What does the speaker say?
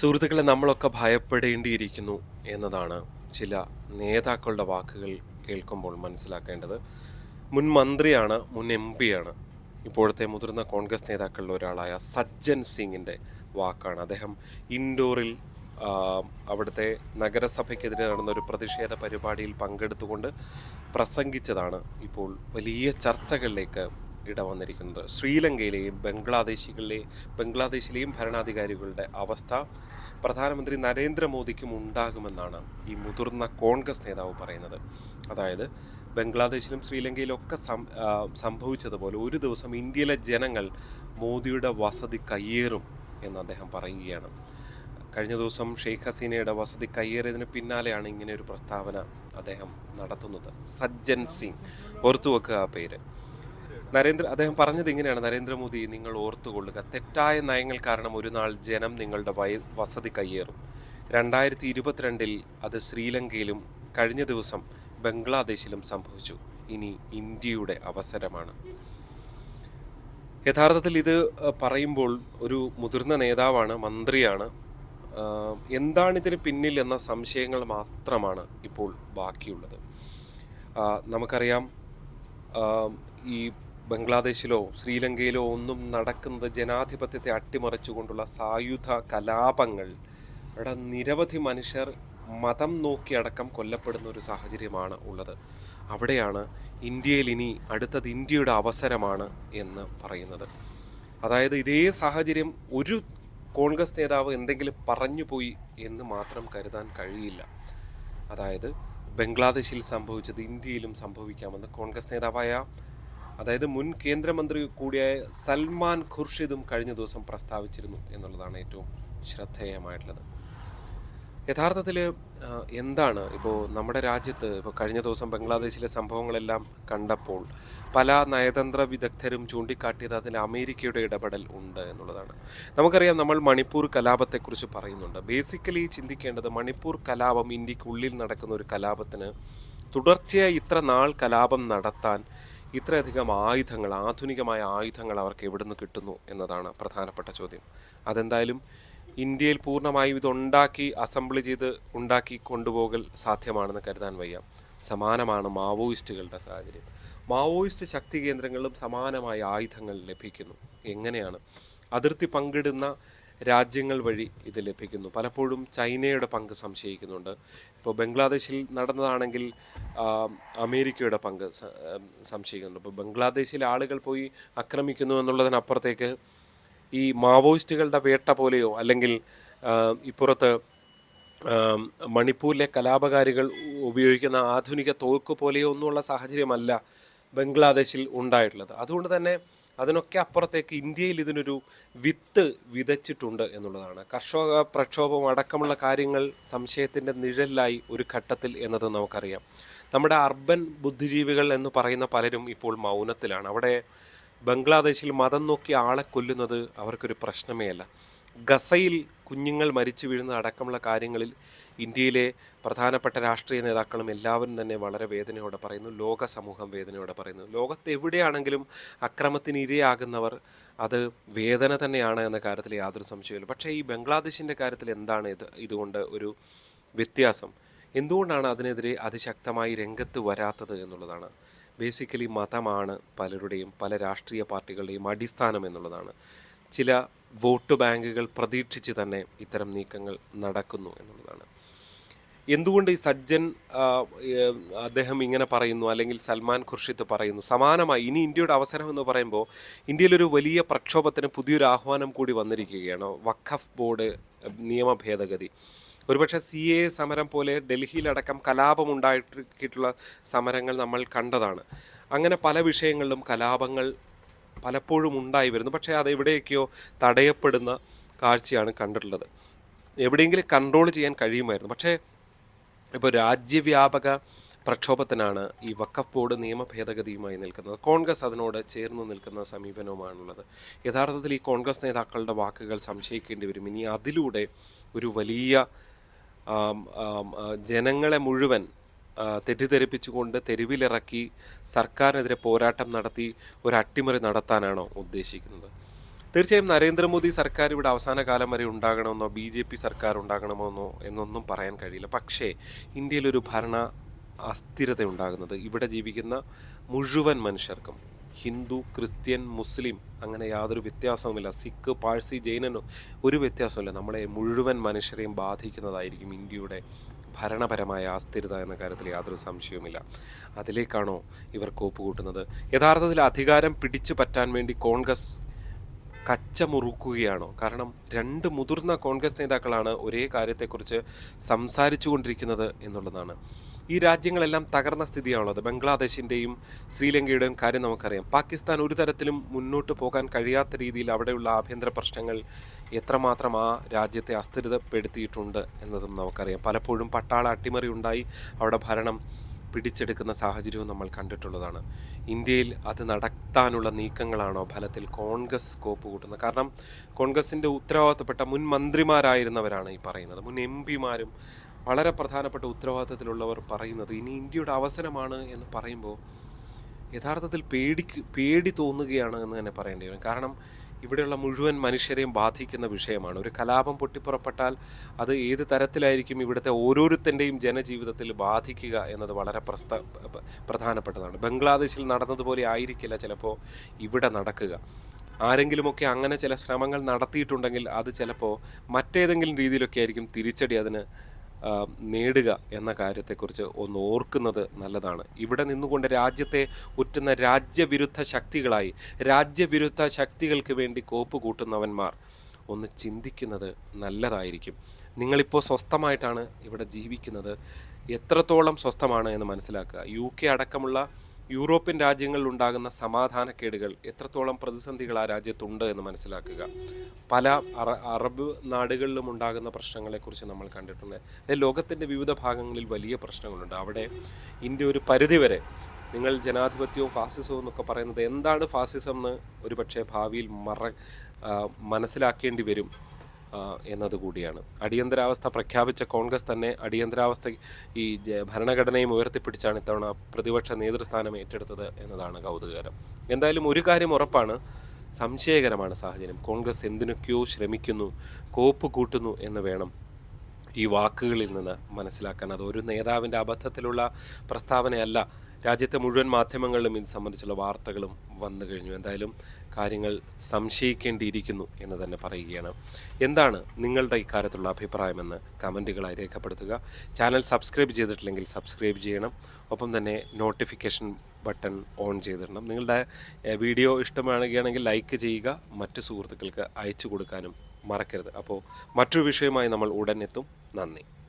സുഹൃത്തുക്കളെ, നമ്മളൊക്കെ ഭയപ്പെടേണ്ടിയിരിക്കുന്നു എന്നതാണ് ചില നേതാക്കളുടെ വാക്കുകൾ കേൾക്കുമ്പോൾ മനസ്സിലാക്കേണ്ടത്. മുൻ മന്ത്രിയാണ്, മുൻ എം പിയാണ്, ഇപ്പോഴത്തെ മുതിർന്ന കോൺഗ്രസ് നേതാക്കളിൽ ഒരാളായ സജ്ജൻ സിംഗിൻ്റെ വാക്കാണ്. അദ്ദേഹം ഇൻഡോറിൽ അവിടുത്തെ നഗരസഭയ്ക്കെതിരെ നടന്ന ഒരു പ്രതിഷേധ പരിപാടിയിൽ പങ്കെടുത്തുകൊണ്ട് പ്രസംഗിച്ചതാണ് ഇപ്പോൾ വലിയ ചർച്ചകളിലേക്ക് ഇടവന്നിരിക്കുന്നത്. ശ്രീലങ്കയിലെയും ബംഗ്ലാദേശിലെയും ഭരണാധികാരികളുടെ അവസ്ഥ പ്രധാനമന്ത്രി നരേന്ദ്രമോദിക്കും ഉണ്ടാകുമെന്നാണ് ഈ മുതിർന്ന കോൺഗ്രസ് നേതാവ് പറയുന്നത്. അതായത് ബംഗ്ലാദേശിലും ശ്രീലങ്കയിലും ഒക്കെ സംഭവിച്ചതുപോലെ ഒരു ദിവസം ഇന്ത്യയിലെ ജനങ്ങൾ മോദിയുടെ വസതി കയ്യേറും എന്ന് അദ്ദേഹം പറയുകയാണ്. കഴിഞ്ഞ ദിവസം ഷെയ്ഖ് ഹസീനയുടെ വസതി കയ്യേറിയതിന് പിന്നാലെയാണ് ഇങ്ങനെ ഒരു പ്രസ്താവന അദ്ദേഹം നടത്തുന്നത്. സജ്ജൻ സിംഗ്, ഓർത്തുവെക്കുക ആ പേര്. അദ്ദേഹം പറഞ്ഞത് ഇങ്ങനെയാണ്: നരേന്ദ്രമോദി, നിങ്ങൾ ഓർത്തുകൊള്ളുക, തെറ്റായ നയങ്ങൾ കാരണം ഒരു നാൾ ജനം നിങ്ങളുടെ വസതി കയ്യേറും. 2022 അത് ശ്രീലങ്കയിലും കഴിഞ്ഞ ദിവസം ബംഗ്ലാദേശിലും സംഭവിച്ചു. ഇനി ഇന്ത്യയുടെ അവസരമാണ്. യഥാർത്ഥത്തിൽ ഇത് പറയുമ്പോൾ ഒരു മുതിർന്ന നേതാവാണ്, മന്ത്രിയാണ്. എന്താണിതിന് പിന്നിൽ എന്ന സംശയങ്ങൾ മാത്രമാണ് ഇപ്പോൾ ബാക്കിയുള്ളത്. നമുക്കറിയാം, ഈ ബംഗ്ലാദേശിലോ ശ്രീലങ്കയിലോ ഒന്നും നടക്കുന്നത് ജനാധിപത്യത്തെ അട്ടിമറിച്ചുകൊണ്ടുള്ള സായുധ കലാപങ്ങൾ. അവിടെ നിരവധി മനുഷ്യർ മതം നോക്കിയടക്കം കൊല്ലപ്പെടുന്ന ഒരു സാഹചര്യമാണ് ഉള്ളത്. അവിടെയാണ് ഇന്ത്യയിൽ ഇനി അടുത്തത് ഇന്ത്യയുടെ അവസരമാണ് എന്ന് പറയുന്നത്. അതായത് ഇതേ സാഹചര്യം ഒരു കോൺഗ്രസ് നേതാവ് എന്തെങ്കിലും പറഞ്ഞു പോയി എന്ന് മാത്രം കരുതാൻ കഴിയില്ല. അതായത് ബംഗ്ലാദേശിൽ സംഭവിച്ചത് ഇന്ത്യയിലും സംഭവിക്കാമെന്ന് കോൺഗ്രസ് നേതാവായ, അതായത് മുൻ കേന്ദ്രമന്ത്രി കൂടിയായ സൽമാൻ ഖുർഷിദും കഴിഞ്ഞ ദിവസം പ്രസ്താവിച്ചിരുന്നു എന്നുള്ളതാണ് ഏറ്റവും ശ്രദ്ധേയമായിട്ടുള്ളത്. യഥാർത്ഥത്തിൽ എന്താണ് ഇപ്പോൾ നമ്മുടെ രാജ്യത്ത് ഇപ്പോൾ കഴിഞ്ഞ ദിവസം ബംഗ്ലാദേശിലെ സംഭവങ്ങളെല്ലാം കണ്ടപ്പോൾ പല നയതന്ത്ര വിദഗ്ധരും ചൂണ്ടിക്കാട്ടിയത് അതിൽ അമേരിക്കയുടെ ഇടപെടൽ ഉണ്ട് എന്നുള്ളതാണ്. നമുക്കറിയാം, നമ്മൾ മണിപ്പൂർ കലാപത്തെക്കുറിച്ച് പറയുന്നുണ്ട്. ബേസിക്കലി ചിന്തിക്കേണ്ടത്, മണിപ്പൂർ കലാപം ഇന്ത്യക്കുള്ളിൽ നടക്കുന്ന ഒരു കലാപത്തിന് തുടർച്ചയായി ഇത്ര നാൾ കലാപം നടത്താൻ ഇത്രയധികം ആയുധങ്ങൾ, ആധുനികമായ ആയുധങ്ങൾ അവർക്ക് എവിടെ നിന്ന് കിട്ടുന്നു എന്നതാണ് പ്രധാനപ്പെട്ട ചോദ്യം. അതെന്തായാലും ഇന്ത്യയിൽ പൂർണ്ണമായും ഇതുണ്ടാക്കി അസംബിൾ ചെയ്ത് ഉണ്ടാക്കി കൊണ്ടുപോകൽ സാധ്യമാണെന്ന് കരുതാൻ വയ്യ. സമാനമാണ് മാവോയിസ്റ്റുകളുടെ സാഹചര്യം. മാവോയിസ്റ്റ് ശക്തി കേന്ദ്രങ്ങളിലും സമാനമായ ആയുധങ്ങൾ ലഭിക്കുന്നു. എങ്ങനെയാണ്? അതിർത്തി പങ്കിടുന്ന രാജ്യങ്ങൾ വഴി ഇത് ലഭിക്കുന്നു. പലപ്പോഴും ചൈനയുടെ പങ്ക് സംശയിക്കുന്നുണ്ട്. ഇപ്പോൾ ബംഗ്ലാദേശിൽ നടന്നതാണെങ്കിൽ അമേരിക്കയുടെ പങ്ക് സംശയിക്കുന്നുണ്ട്. ഇപ്പോൾ ബംഗ്ലാദേശിലെ ആളുകൾ പോയി ആക്രമിക്കുന്നു എന്നുള്ളതിനപ്പുറത്തേക്ക് ഈ മാവോയിസ്റ്റുകളുടെ വേട്ട പോലെയോ അല്ലെങ്കിൽ ഇപ്പുറത്ത് മണിപ്പൂരിലെ കലാപകാരികൾ ഉപയോഗിക്കുന്ന ആധുനിക തോക്ക് പോലെയോ ഒന്നുമുള്ള സാഹചര്യമല്ല ബംഗ്ലാദേശിൽ ഉണ്ടായിട്ടുള്ളത്. അതുകൊണ്ട് തന്നെ അതിനൊക്കെ അപ്പുറത്തേക്ക് ഇന്ത്യയിൽ ഇതിനൊരു വിത്ത് വിതച്ചിട്ടുണ്ട് എന്നുള്ളതാണ്. കർഷക പ്രക്ഷോഭം അടക്കമുള്ള കാര്യങ്ങൾ സംശയത്തിൻ്റെ നിഴലിലായി ഒരു ഘട്ടത്തിൽ എന്നത് നമുക്കറിയാം. നമ്മുടെ അർബൻ ബുദ്ധിജീവികൾ എന്ന് പറയുന്ന പലരും ഇപ്പോൾ മൗനത്തിലാണ്. അവിടെ ബംഗ്ലാദേശിൽ മതം നോക്കി ആളെ കൊല്ലുന്നത് അവർക്കൊരു പ്രശ്നമേ അല്ല. ഗസയിൽ കുഞ്ഞുങ്ങൾ മരിച്ചു വീഴുന്ന അടക്കമുള്ള കാര്യങ്ങളിൽ ഇന്ത്യയിലെ പ്രധാനപ്പെട്ട രാഷ്ട്രീയ നേതാക്കളും എല്ലാവരും തന്നെ വളരെ വേദനയോടെ പറയുന്നു. ലോക സമൂഹം വേദനയോടെ പറയുന്നു. ലോകത്ത് എവിടെയാണെങ്കിലും അക്രമത്തിന് ഇരയാകുന്നവർ അത് വേദന തന്നെയാണ് എന്ന കാര്യത്തിൽ യാതൊരു സംശയമില്ല. പക്ഷേ ഈ ബംഗ്ലാദേശിൻ്റെ കാര്യത്തിൽ എന്താണ് ഇതുകൊണ്ട് ഒരു വ്യത്യാസം? എന്തുകൊണ്ടാണ് അതിനെതിരെ അതിശക്തമായി രംഗത്ത് വരാത്തത് എന്നുള്ളതാണ്. ബേസിക്കലി മതമാണ് പലരുടെയും, പല രാഷ്ട്രീയ പാർട്ടികളുടെയും അടിസ്ഥാനം എന്നുള്ളതാണ്. ചില വോട്ട് ബാങ്കുകൾ പ്രതീക്ഷിച്ച് തന്നെ ഇത്തരം നീക്കങ്ങൾ നടക്കുന്നു എന്നുള്ളതാണ്. എന്തുകൊണ്ട് ഈ സജ്ജൻ അദ്ദേഹം ഇങ്ങനെ പറയുന്നു, അല്ലെങ്കിൽ സൽമാൻ ഖുർഷിദ് പറയുന്നു? സമാനമായി ഇനി ഇന്ത്യയുടെ അവസരം എന്ന് പറയുമ്പോൾ ഇന്ത്യയിലൊരു വലിയ പ്രക്ഷോഭത്തിന് പുതിയൊരു ആഹ്വാനം കൂടി വന്നിരിക്കുകയാണ്. വഖഫ് ബോർഡ് നിയമ ഭേദഗതി. ഒരുപക്ഷെ CAA സമരം പോലെ ഡൽഹിയിലടക്കം കലാപമുണ്ടായിട്ടുള്ള സമരങ്ങൾ നമ്മൾ കണ്ടതാണ്. അങ്ങനെ പല വിഷയങ്ങളിലും കലാപങ്ങൾ പലപ്പോഴും ഉണ്ടായി വരുന്നു. പക്ഷേ അത് എവിടെയൊക്കെയോ തടയപ്പെടുന്ന കാഴ്ചയാണ് കണ്ടിട്ടുള്ളത്. എവിടെയെങ്കിലും കൺട്രോൾ ചെയ്യാൻ കഴിയുമായിരുന്നു. പക്ഷേ ഇപ്പോൾ രാജ്യവ്യാപക പ്രക്ഷോഭത്തിനാണ് ഈ വഖഫ് ബോർഡ് നിയമ ഭേദഗതിയുമായി നിൽക്കുന്നത്. കോൺഗ്രസ് അതിനോട് ചേർന്ന് നിൽക്കുന്ന സമീപനവുമാണുള്ളത്. യഥാർത്ഥത്തിൽ ഈ കോൺഗ്രസ് നേതാക്കളുടെ വാക്കുകൾ സംശയിക്കേണ്ടി വരും. ഇനി അതിലൂടെ ഒരു വലിയ ജനങ്ങളെ മുഴുവൻ തെറ്റിദ്ധരിപ്പിച്ചുകൊണ്ട് തെരുവിലിറക്കി സർക്കാരിനെതിരെ പോരാട്ടം നടത്തി ഒരു അട്ടിമറി നടത്താനാണോ ഉദ്ദേശിക്കുന്നത്? തീർച്ചയായും നരേന്ദ്രമോദി സർക്കാർ ഇവിടെ അവസാന കാലം വരെ ഉണ്ടാകണമെന്നോ BJP സർക്കാർ ഉണ്ടാകണമെന്നോ എന്നൊന്നും പറയാൻ കഴിയില്ല. പക്ഷേ ഇന്ത്യയിലൊരു ഭരണ അസ്ഥിരത ഉണ്ടാകുന്നത് ഇവിടെ ജീവിക്കുന്ന മുഴുവൻ മനുഷ്യർക്കും, ഹിന്ദു, ക്രിസ്ത്യൻ, മുസ്ലിം അങ്ങനെ യാതൊരു വ്യത്യാസവുമില്ല, സിഖ്, പാഴ്സി, ജൈനനോ ഒരു വ്യത്യാസമില്ല, നമ്മളെ മുഴുവൻ മനുഷ്യരെയും ബാധിക്കുന്നതായിരിക്കും ഇന്ത്യയുടെ ഭരണപരമായ അസ്ഥിരത എന്ന കാര്യത്തിൽ യാതൊരു സംശയവുമില്ല. അതിലേക്കാണോ ഇവർ കോപ്പുകൂട്ടുന്നത്? യഥാർത്ഥത്തിൽ അധികാരം പിടിച്ചു പറ്റാൻ വേണ്ടി കോൺഗ്രസ് കച്ചമുറുക്കുകയാണോ? കാരണം രണ്ട് മുതിർന്ന കോൺഗ്രസ് നേതാക്കളാണ് ഒരേ കാര്യത്തെക്കുറിച്ച് സംസാരിച്ചു കൊണ്ടിരിക്കുന്നത് എന്നുള്ളതാണ്. ഈ രാജ്യങ്ങളെല്ലാം തകർന്ന സ്ഥിതിയാണുള്ളത്. ബംഗ്ലാദേശിൻ്റെയും ശ്രീലങ്കയുടെയും കാര്യം നമുക്കറിയാം. പാകിസ്ഥാൻ ഒരു തരത്തിലും മുന്നോട്ട് പോകാൻ കഴിയാത്ത രീതിയിൽ അവിടെയുള്ള ആഭ്യന്തര പ്രശ്നങ്ങൾ എത്രമാത്രം ആ രാജ്യത്തെ അസ്ഥിരതപ്പെടുത്തിയിട്ടുണ്ട് എന്നതും നമുക്കറിയാം. പലപ്പോഴും പട്ടാള അട്ടിമറി ഉണ്ടായി അവിടെ ഭരണം പിടിച്ചെടുക്കുന്ന സാഹചര്യവും നമ്മൾ കണ്ടിട്ടുള്ളതാണ്. ഇന്ത്യയിൽ അത് നടത്താനുള്ള നീക്കങ്ങളാണോ ഫലത്തിൽ കോൺഗ്രസ് കോപ്പ് കൂട്ടുന്നത്? കാരണം കോൺഗ്രസിൻ്റെ ഉത്തരവാദിത്തപ്പെട്ട മുൻ മന്ത്രിമാരായിരുന്നവരാണ് ഈ പറയുന്നത്, മുൻ MP മാരും വളരെ പ്രധാനപ്പെട്ട ഉത്തരവാദിത്തത്തിലുള്ളവർ പറയുന്നത് ഇനി ഇന്ത്യയുടെ അവസരമാണ് എന്ന് പറയുമ്പോൾ യഥാർത്ഥത്തിൽ പേടി തോന്നുകയാണ് എന്ന് തന്നെ പറയേണ്ടി വരും. കാരണം ഇവിടെയുള്ള മുഴുവൻ മനുഷ്യരെയും ബാധിക്കുന്ന വിഷയമാണ്. ഒരു കലാപം പൊട്ടിപ്പുറപ്പെട്ടാൽ അത് ഏത് തരത്തിലായിരിക്കും ഇവിടുത്തെ ഓരോരുത്തൻ്റെയും ജനജീവിതത്തിൽ ബാധിക്കുക എന്നത് വളരെ പ്രധാനപ്പെട്ടതാണ്. ബംഗ്ലാദേശിൽ നടന്നതുപോലെ ആയിരിക്കില്ല ചിലപ്പോൾ ഇവിടെ നടക്കുക. ആരെങ്കിലുമൊക്കെ അങ്ങനെ ചില ശ്രമങ്ങൾ നടത്തിയിട്ടുണ്ടെങ്കിൽ അത് ചിലപ്പോൾ മറ്റേതെങ്കിലും രീതിയിലൊക്കെ ആയിരിക്കും തിരിച്ചടി അതിന് നേടുക എന്ന കാര്യത്തെക്കുറിച്ച് ഒന്ന് ഓർക്കുന്നത് നല്ലതാണ്. ഇവിടെ നിന്നുകൊണ്ട് രാജ്യത്തെ ഒറ്റുന്ന രാജ്യവിരുദ്ധ ശക്തികൾക്ക് വേണ്ടി കോപ്പ് കൂട്ടുന്നവന്മാർ ഒന്ന് ചിന്തിക്കുന്നത് നല്ലതായിരിക്കും. നിങ്ങളിപ്പോൾ സ്വസ്ഥമായിട്ടാണ് ഇവിടെ ജീവിക്കുന്നത്, എത്രത്തോളം സ്വസ്ഥമാണ് എന്ന് മനസ്സിലാക്കുക. UK അടക്കമുള്ള യൂറോപ്യൻ രാജ്യങ്ങളിൽ ഉണ്ടാകുന്ന സമാധാനക്കേടുകൾ എത്രത്തോളം പ്രതിസന്ധികൾ ആ രാജ്യത്തുണ്ട് എന്ന് മനസ്സിലാക്കുക. പല അറബ് നാടുകളിലും ഉണ്ടാകുന്ന പ്രശ്നങ്ങളെക്കുറിച്ച് നമ്മൾ കണ്ടിട്ടുണ്ട്. ലോകത്തിൻ്റെ വിവിധ ഭാഗങ്ങളിൽ വലിയ പ്രശ്നങ്ങളുണ്ട്. അവിടെ ഇന്ത്യ ഒരു പരിധിവരെ, നിങ്ങൾ ജനാധിപത്യവും ഫാസിസവും എന്നൊക്കെ പറയുന്നത് എന്താണ് ഫാസിസം എന്ന് ഒരുപക്ഷെ ഭാവിയിൽ മനസ്സിലാക്കേണ്ടി വരും എന്നതുകൂടിയാണ്. അടിയന്തരാവസ്ഥ പ്രഖ്യാപിച്ച കോൺഗ്രസ് തന്നെ അടിയന്തരാവസ്ഥ ഈ ഭരണഘടനയും ഉയർത്തിപ്പിടിച്ചാണ് ഇത്തവണ പ്രതിപക്ഷ നേതൃസ്ഥാനം ഏറ്റെടുത്തത് എന്നതാണ് കൗതുകകരം. എന്തായാലും ഒരു കാര്യം ഉറപ്പാണ്, സംശയകരമാണ് സാഹചര്യം. കോൺഗ്രസ് എന്തിനൊക്കെയോ ശ്രമിക്കുന്നു, കോപ്പ് കൂട്ടുന്നു എന്ന് വേണം ഈ വാക്കുകളിൽ നിന്ന് മനസ്സിലാക്കാൻ. അത് ഒരു നേതാവിൻ്റെ അബദ്ധത്തിലുള്ള പ്രസ്താവനയല്ല. രാജ്യത്തെ മുഴുവൻ മാധ്യമങ്ങളിലും ഇത് സംബന്ധിച്ചുള്ള വാർത്തകളും വന്നു കഴിഞ്ഞു. എന്തായാലും കാര്യങ്ങൾ സംശയിക്കേണ്ടിയിരിക്കുന്നു എന്ന് തന്നെ പറയുകയാണ്. എന്താണ് നിങ്ങളുടെ ഇക്കാര്യത്തിലുള്ള അഭിപ്രായമെന്ന് കമൻറ്റുകളായി രേഖപ്പെടുത്തുക. ചാനൽ സബ്സ്ക്രൈബ് ചെയ്തിട്ടില്ലെങ്കിൽ സബ്സ്ക്രൈബ് ചെയ്യണം. ഒപ്പം തന്നെ നോട്ടിഫിക്കേഷൻ ബട്ടൺ ഓൺ ചെയ്തിടണം. നിങ്ങളുടെ വീഡിയോ ഇഷ്ടമാണെങ്കിൽ ലൈക്ക് ചെയ്യുക, മറ്റു സുഹൃത്തുക്കൾക്ക് അയച്ചു കൊടുക്കാനും മറക്കരുത്. അപ്പോൾ മറ്റൊരു വിഷയമായി നമ്മൾ ഉടൻ എത്തും. നന്ദി.